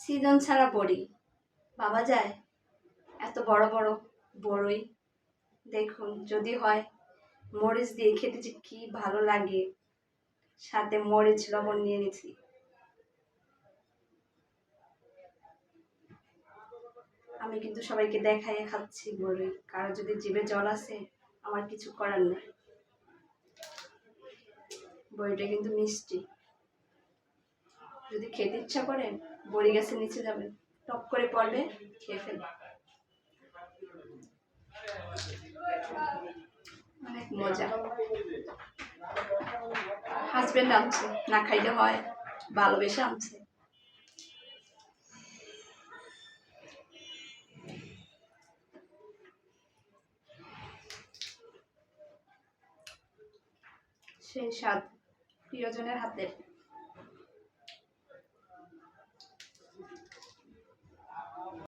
Season ছাড়া বড়ি ভাবা যায়? এত বড় বড় বড়ই দেখুন, যদি হয় মরিচ দিয়ে খেতে যে কি ভালো লাগে। সাথে মরিচ লবণ নিয়ে নিছি। আমি কিন্তু সবাইকে দেখাইয়ে খাচ্ছি বড়ই। কারো যদি জিভে জল আসে, আমার কিছু করার নেই। বড়িটা কিন্তু মিষ্টি। যদি খেতে ইচ্ছা করেন, বড়ি গাছের নিচে যাবেন, টপ করে পড়বে, খেয়ে ফেলবে। অনেক মজা। হাজবেন্ড আনছে, না খাইলে হয়, ভালোবেসে আনছে। সেই স্বাদ প্রিয়জনের হাতের।